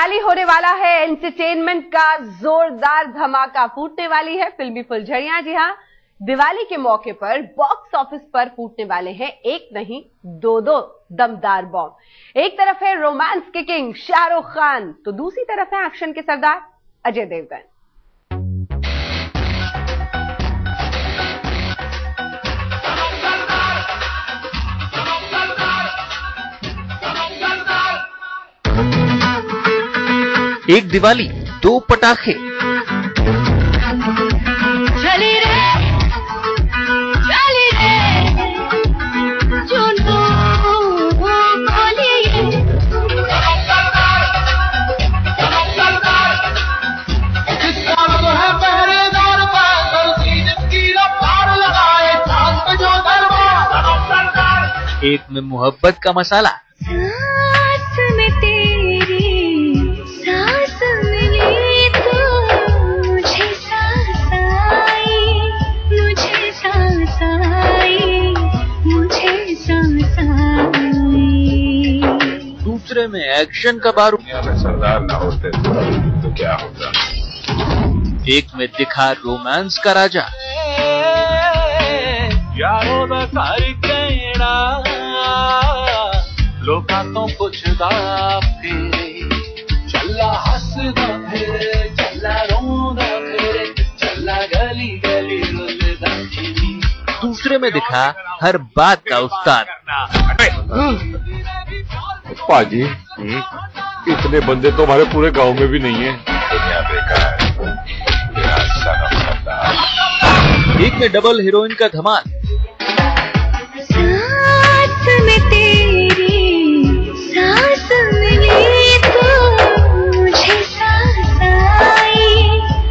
दिवाली होने वाला है, एंटरटेनमेंट का जोरदार धमाका फूटने वाली है फिल्मी फुलझड़ियां। जी हां, दिवाली के मौके पर बॉक्स ऑफिस पर फूटने वाले हैं एक नहीं दो दमदार बॉम्ब। एक तरफ है रोमांस के किंग शाहरुख खान, तो दूसरी तरफ है एक्शन के सरदार अजय देवगन। एक दिवाली, दो पटाखे। चली रे, चुनो बोलिए। किसका तो है पहरेदार पागल की जिसकी रफ्तार लगाए चांद पे जो दरबार। एक में मोहब्बत का मसाला, सांस में तेरी सांस मिली तो मुझे सांस आई, मुझे सांस आई, मुझे सांस आई। दूसरे में एक्शन का बारूद। दुनिया में सरदार ना होते तो क्या होता। एक में दिखा रोमांस का राजा, यारों दा सारी कहना लोकां तो पुछदा फिरे, चला हसदा फिरे, चला रोंदा फिरे, चला गली गली रुलदा फिरे। दूसरे में दिखा हर बात का उस्ताद। पाजी, इतने बंदे तो हमारे पूरे गांव में भी नहीं है। दुनिया बेकार, बिना सन ऑफ सरदार। एक में डबल हीरोइन का धमाल, सांस में तेरी सांस मिली तो मुझे सांस आई,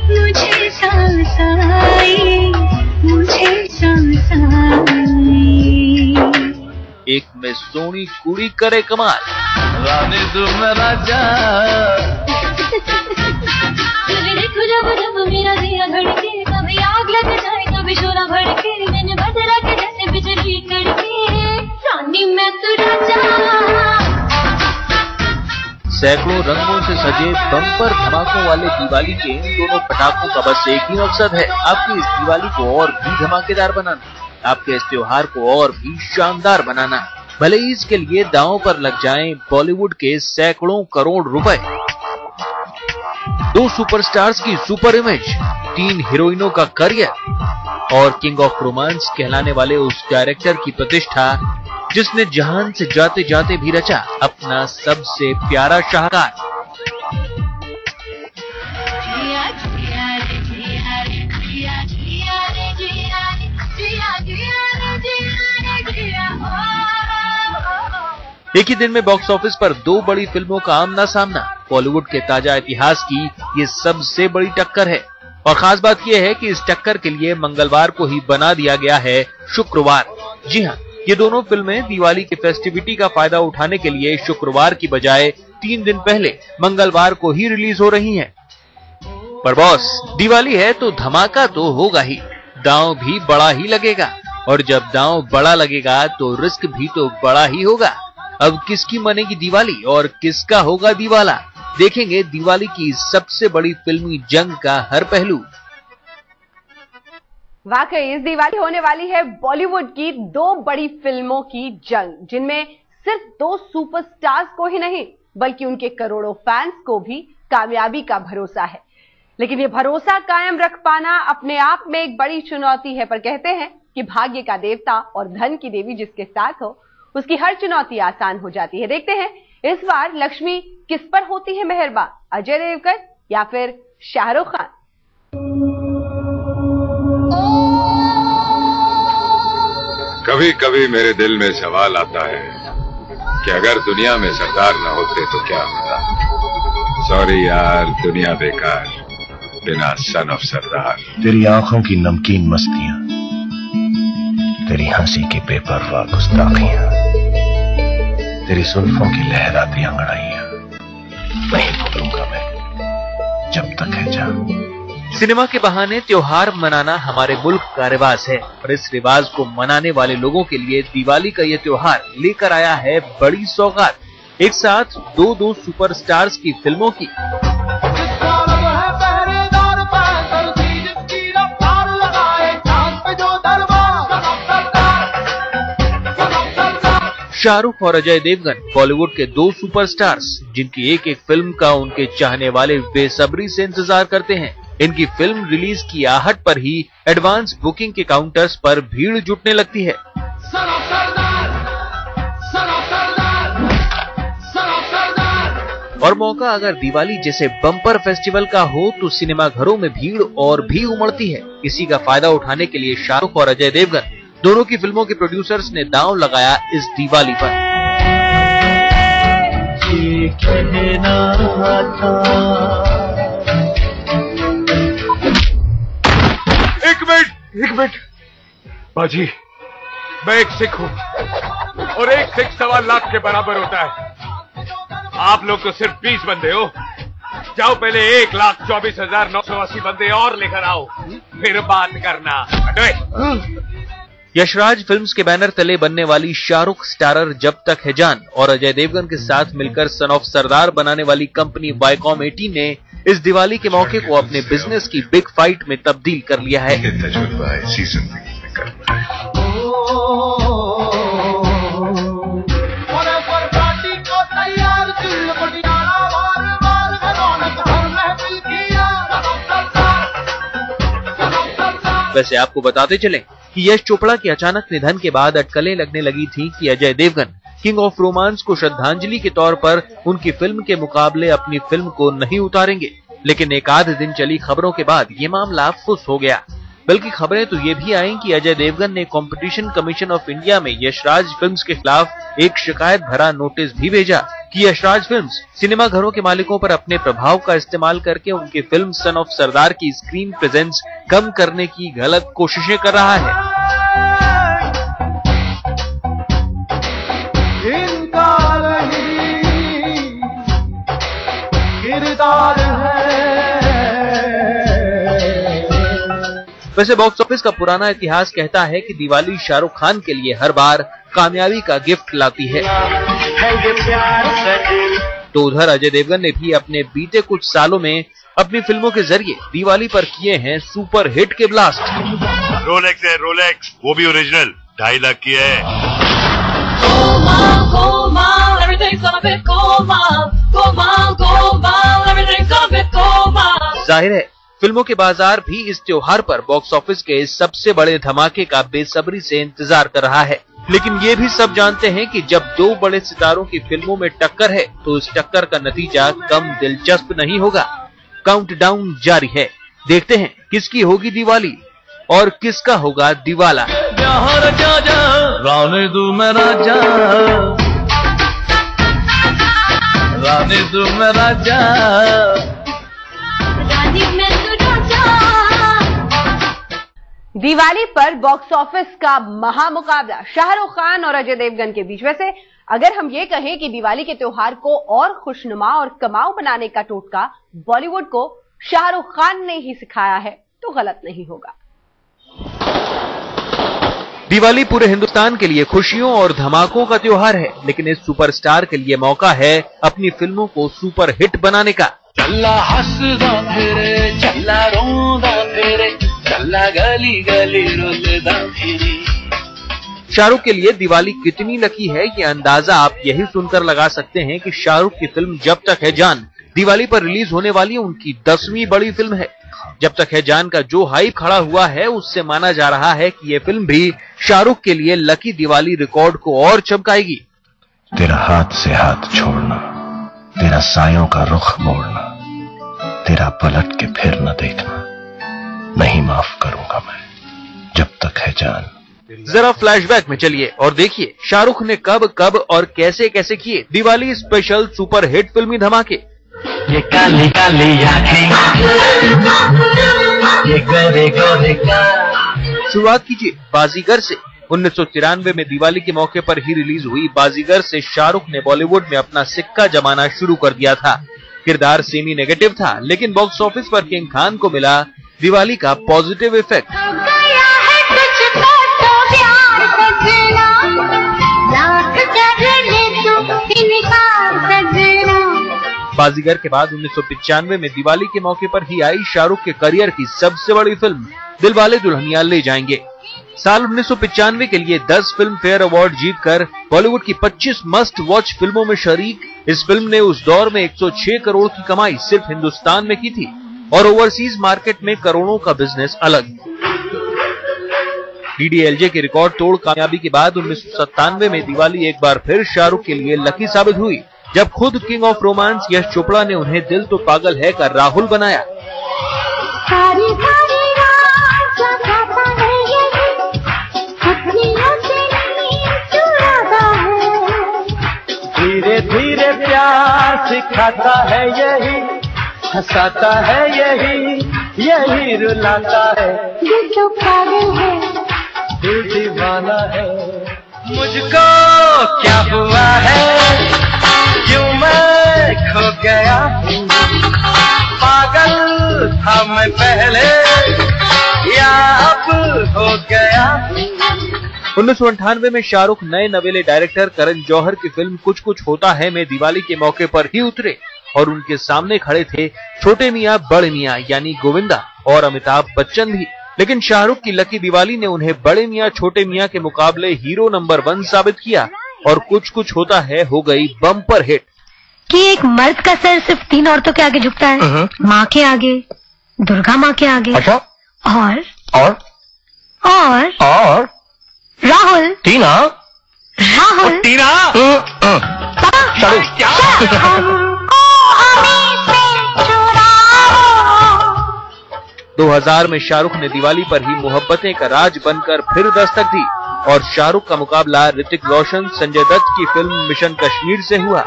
मुझे सांस आई, मुझे सांस आई। एक में सोनी कुड़ी करे कमाल, रानी तू मेरा जान। देखो जब जब मेरा दिया धड़के, कभी आग लग जाए कभी शोला भड़के, मैंने बदला के जैसे बिजली कड़के, रानी मैं तो राजा। सैकड़ों रंगों से सजे बम्पर धमाकों वाले दिवाली के इन दोनों पटाखों का बस एक ही मकसद है, आपकी इस दिवाली को और भी धमाकेदार बनाना, आपके इस त्योहार को और भी शानदार बनाना। भले ही इसके लिए दांव पर लग जाएं बॉलीवुड के सैकड़ों करोड़ रुपए। दो सुपरस्टार्स की सुपर इमेज, 3 हीरोइनों का करियर और किंग ऑफ रोमांस कहलाने वाले उस डायरेक्टर की प्रतिष्ठा जिसने जहान से जाते जाते भी रचा अपना सबसे प्यारा शाहकार। एक ही दिन में बॉक्स ऑफिस पर 2 बड़ी फिल्मों का आमना सामना, बॉलीवुड के ताजा इतिहास की ये सबसे बड़ी टक्कर है। और खास बात यह है कि इस टक्कर के लिए मंगलवार को ही बना दिया गया है शुक्रवार। जी हां, ये दोनों फिल्में दिवाली की फेस्टिविटी का फायदा उठाने के लिए शुक्रवार की बजाय 3 दिन पहले मंगलवार को ही रिलीज हो रही हैं। पर बॉस, दिवाली है तो धमाका तो होगा ही, दांव भी बड़ा ही लगेगा, और जब दांव बड़ा लगेगा तो रिस्क भी तो बड़ा ही होगा। अब किसकी मनेगी दिवाली और किसका होगा दिवाला, देखेंगे दिवाली की सबसे बड़ी फिल्मी जंग का हर पहलू। वाकई इस दिवाली होने वाली है बॉलीवुड की 2 बड़ी फिल्मों की जंग, जिनमें सिर्फ 2 सुपरस्टार्स को ही नहीं बल्कि उनके करोड़ों फैंस को भी कामयाबी का भरोसा है। लेकिन ये भरोसा कायम रख पाना अपने आप में एक बड़ी चुनौती है, पर कहते हैं कि भाग्य का देवता और धन की देवी जिसके साथ हो उसकी हर चुनौती आसान हो जाती है। देखते हैं इस बार लक्ष्मी किस पर होती है मेहरबान, अजय देवगन या फिर शाहरुख खान। कभी कभी मेरे दिल में सवाल आता है कि अगर दुनिया में सरदार न होते तो क्या होता। सॉरी यार, दुनिया बेकार, बिना सन ऑफ सरदार। तेरी आंखों की नमकीन मस्तियां, तेरी हंसी की बेपरवाह गुस्ताखियां, तेरी जुल्फों की लहराती अंगड़ाइयां नहीं भूलूंगा मैं जब तक है जान। सिनेमा के बहाने त्योहार मनाना हमारे मुल्क का रिवाज है, और इस रिवाज को मनाने वाले लोगों के लिए दिवाली का ये त्योहार लेकर आया है बड़ी सौगात। एक साथ दो सुपरस्टार्स की फिल्मों की। शाहरुख और अजय देवगन बॉलीवुड के दो सुपरस्टार्स, जिनकी एक एक फिल्म का उनके चाहने वाले बेसब्री से इंतजार करते हैं। इनकी फिल्म रिलीज की आहट पर ही एडवांस बुकिंग के काउंटर्स पर भीड़ जुटने लगती है। और मौका अगर दिवाली जैसे बम्पर फेस्टिवल का हो तो सिनेमा घरों में भीड़ और भी उमड़ती है। इसी का फायदा उठाने के लिए शाहरुख और अजय देवगन दोनों की फिल्मों के प्रोड्यूसर्स ने दांव लगाया इस दिवाली पर। एक मिनट बाजी, मैं एक सिख हूँ और एक सिख 1.25 लाख के बराबर होता है। आप लोग तो सिर्फ 20 बंदे हो। जाओ पहले 1,24,980 बंदे और लेकर आओ, फिर बात करना। यशराज फिल्म्स के बैनर तले बनने वाली शाहरुख स्टारर जब तक है जान और अजय देवगन के साथ मिलकर सन ऑफ सरदार बनाने वाली कंपनी वाईकॉम 18 ने इस दिवाली के मौके को अपने बिजनेस की बिग फाइट में तब्दील कर लिया है। वैसे आपको बताते चलें कि यश चोपड़ा के अचानक निधन के बाद अटकलें लगने लगी थी कि Ajay Devgn king of romance को श्रद्धांजलि के तौर पर उनकी फिल्म के मुकाबले अपनी फिल्म को नहीं उतारेंगे। लेकिन एक आध दिन चली खबरों के बाद ये मामला फुस हो गया। बल्कि खबरें तो ये भी आईं कि अजय देवगन ने कंपटीशन कमीशन ऑफ इंडिया में यशराज फिल्म्स के खिलाफ एक शिकायत भरा नोटिस भी भेजा कि यशराज फिल्म्स सिनेमा घरों के मालिकों पर अपने प्रभाव का इस्तेमाल करके उनकी फिल्म सन ऑफ सरदार की स्क्रीन प्रेजेंस कम करने की गलत कोशिशें कर रहा है। वैसे बॉक्स ऑफिस का पुराना इतिहास कहता है कि दिवाली शाहरुख खान के लिए हर बार कामयाबी का गिफ्ट लाती है। तो उधर अजय देवगन ने भी अपने बीते कुछ सालों में अपनी फिल्मों के जरिए दिवाली पर किए हैं सुपर हिट के ब्लास्ट। रोलेक्स है, रोलेक्स, वो भी ओरिजिनल, 2.5 लाख की है। जाहिर है फिल्मों के बाजार भी इस त्योहार पर बॉक्स ऑफिस के सबसे बड़े धमाके का बेसब्री से इंतजार कर रहा है। लेकिन ये भी सब जानते हैं कि जब दो बड़े सितारों की फिल्मों में टक्कर है तो इस टक्कर का नतीजा कम दिलचस्प नहीं होगा। काउंटडाउन जारी है, देखते हैं किसकी होगी दिवाली और किसका होगा दिवाला। राने तू मेरा जा, राने तू मेरा जा, दिवाली पर बॉक्स ऑफिस का महामुकाबला शाहरुख खान और अजय देवगन के बीच। वैसे अगर हम ये कहें कि दिवाली के त्योहार को और खुशनुमा और कमाऊ बनाने का टोटका बॉलीवुड को शाहरुख खान ने ही सिखाया है तो गलत नहीं होगा। दिवाली पूरे हिंदुस्तान के लिए खुशियों और धमाकों का त्योहार है, लेकिन इस सुपरस्टार के लिए मौका है अपनी फिल्मों को सुपर हिट बनाने का। चल्ला हंसदा फिरे, चल्ला रोंदा फिरे, चल्ला गली गली रोंदा फिरे। शाहरुख के लिए दिवाली कितनी लकी है ये अंदाजा आप यही सुनकर लगा सकते हैं कि शाहरुख की फिल्म जब तक है जान दिवाली पर रिलीज होने वाली उनकी 10वीं बड़ी फिल्म है। जब तक है जान का जो हाइप खड़ा हुआ है उससे माना जा रहा है कि ये फिल्म भी शाहरुख के लिए लकी दिवाली रिकॉर्ड को और चमकाएगी। तेरा हाथ से हाथ छोड़ना, तेरा सायों का रुख मोड़ना, तेरा पलट के फिर न देखना, नहीं माफ करूंगा मैं जब तक है जान। जरा फ्लैशबैक में चलिए और देखिए शाहरुख ने कब कब और कैसे कैसे किए दिवाली स्पेशल सुपर हिट फिल्मी धमाके। ये काली काली आँखें, ये गोरे गोरे गाल। शुरुआत कीजिए बाजीगर से। 1993 में दिवाली के मौके पर ही रिलीज हुई बाजीगर से शाहरुख ने बॉलीवुड में अपना सिक्का जमाना शुरू कर दिया था। किरदार सेमी नेगेटिव था, लेकिन बॉक्स ऑफिस पर किंग खान को मिला दिवाली का पॉजिटिव इफेक्ट। बाजीगर के बाद 1995 में दिवाली के मौके पर ही आई शाहरुख के करियर की सबसे बड़ी फिल्म दिलवाले दुल्हनिया ले जाएंगे। साल 1995 के लिए 10 फिल्म फेयर अवार्ड जीतकर बॉलीवुड की 25 मस्ट वॉच फिल्मों में शरीक इस फिल्म ने उस दौर में 106 करोड़ की कमाई सिर्फ हिंदुस्तान में की थी और ओवरसीज मार्केट में करोड़ों का बिजनेस अलग। डीडीएलजे की रिकॉर्ड तोड़ कामयाबी के बाद 1997 में दिवाली एक बार फिर शाहरुख के लिए लकी साबित हुई, जब खुद king of romance Yash Chopra ने उन्हें दिल तो पागल है का राहुल बनाया। धीरे धीरे प्यार सिखाता है यही, हंसाता है यही रुलाता है, दिल तो पागल है, दिल दीवाना है। मुझको क्या हुआ है, क्यों मैं खो गया, पागल था मैं पहले या अब हो गया। 1998 में शाहरुख नए नवेले डायरेक्टर करण जौहर की फिल्म कुछ कुछ होता है में दिवाली के मौके पर ही उतरे और उनके सामने खड़े थे छोटे मियां बड़े मियां यानी गोविंदा और अमिताभ बच्चन भी। लेकिन शाहरुख की लकी दिवाली ने उन्हें बड़े मियां छोटे मियां के मुकाबले हीरो नंबर 1 साबित किया और कुछ कुछ होता है हो गई बम्पर हिट। कि एक मर्द का सर सिर्फ 3 औरतों के आगे झुकता है, माँ के आगे, दुर्गा माँ के आगे, अच्छा और राहुल टीना राहुल टीना क्या 2000 में शाहरुख ने दिवाली पर ही मोहब्बतें का राज बनकर फिर दस्तक दी और शाहरुख का मुकाबला ऋतिक रोशन संजय दत्त की फिल्म मिशन कश्मीर से हुआ।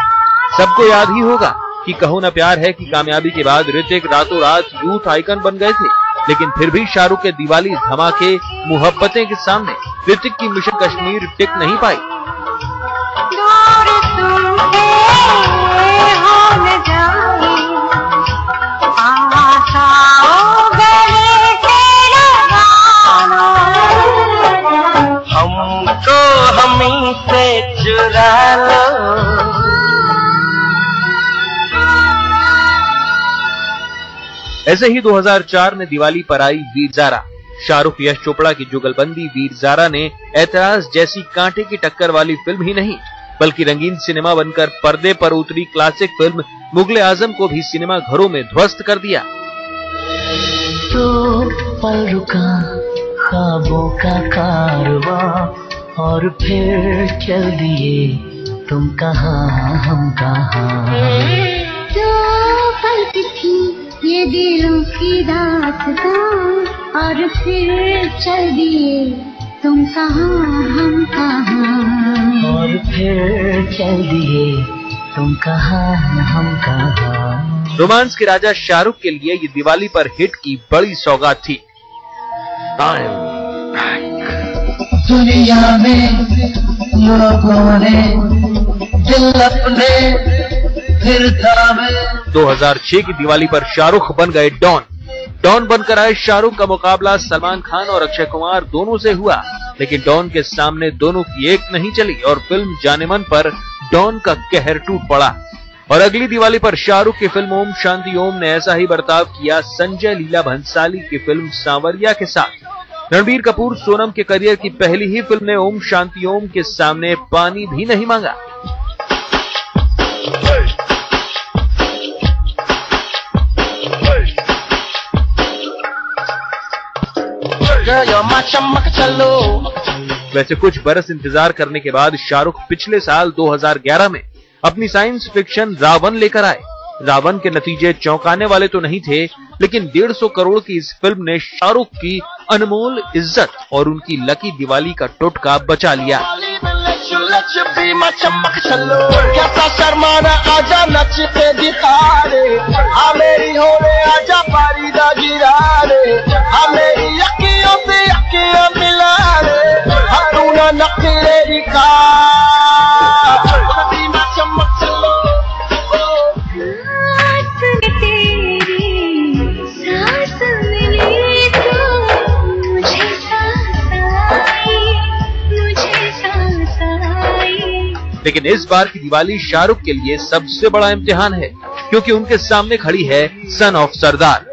सबको याद ही होगा कि कहो न प्यार है की कामयाबी के बाद ऋतिक रातों रात यूथ आइकन बन गए थे, लेकिन फिर भी शाहरुख के दिवाली धमाके मोहब्बतें के सामने ऋतिक की मिशन कश्मीर टिक नहीं पाई। हमको हमी से चुरा लो। ऐसे ही 2004 में दिवाली पर आई वीर ज़ारा। शाहरुख यश चोपड़ा की जुगलबंदी वीर ज़ारा ने ऐतराज जैसी कांटे की टक्कर वाली फिल्म ही नहीं बल्कि रंगीन सिनेमा बनकर पर्दे पर उतरी क्लासिक फिल्म मुगले आजम को भी सिनेमा घरों में ध्वस्त कर दिया। तो पल रुका ख्वाबों का कारवां और फिर चल दिए तुम कहाँ हम कहाँ। तो पल थी ये दिलों की दास्तां और फिर चल दिए तुम कहाँ हम कहाँ। और फिर चल दिए तुम कहाँ हम कहाँ। रोमांस के राजा शाहरुख के लिए ये दिवाली पर हिट की बड़ी सौगात थी। दुनिया में लोगों ने दिल अपने फिर थामे। 2006 की दिवाली पर शाहरुख बन गए डॉन बनकर आए शाहरुख का मुकाबला सलमान खान और अक्षय कुमार दोनों से हुआ, लेकिन डॉन के सामने दोनों की एक नहीं चली और फिल्म जानेमन पर डॉन का कहर टूट पड़ा। और अगली दिवाली पर शाहरुख की फिल्म ओम शांति ओम ने ऐसा ही बर्ताव किया संजय लीला भंसाली की फिल्म सांवरिया के साथ। रणबीर कपूर सोनम के करियर की पहली ही फिल्म ने ओम शांति ओम के सामने पानी भी नहीं मांगा। वैसे कुछ बरस इंतजार करने के बाद शाहरुख पिछले साल 2011 में अपनी साइंस फिक्शन रावण लेकर आए। रावण के नतीजे चौंकाने वाले तो नहीं थे, लेकिन 150 करोड़ की इस फिल्म ने शाहरुख की अनमोल इज्जत और उनकी लकी दिवाली का टोटका बचा लिया। कैसा शर्माना आजा नच के दिखा रे, आ मेरी होने आजा फारिदा गिरा रे, आ मेरी अखियों से अखियां मिला रे, तू ना नखरे दिखा चमक चलो। लेकिन इस बार की दिवाली शाहरुख के लिए सबसे बड़ा इम्तिहान है। क्योंकि उनके सामने खड़ी है सन ऑफ सरदार।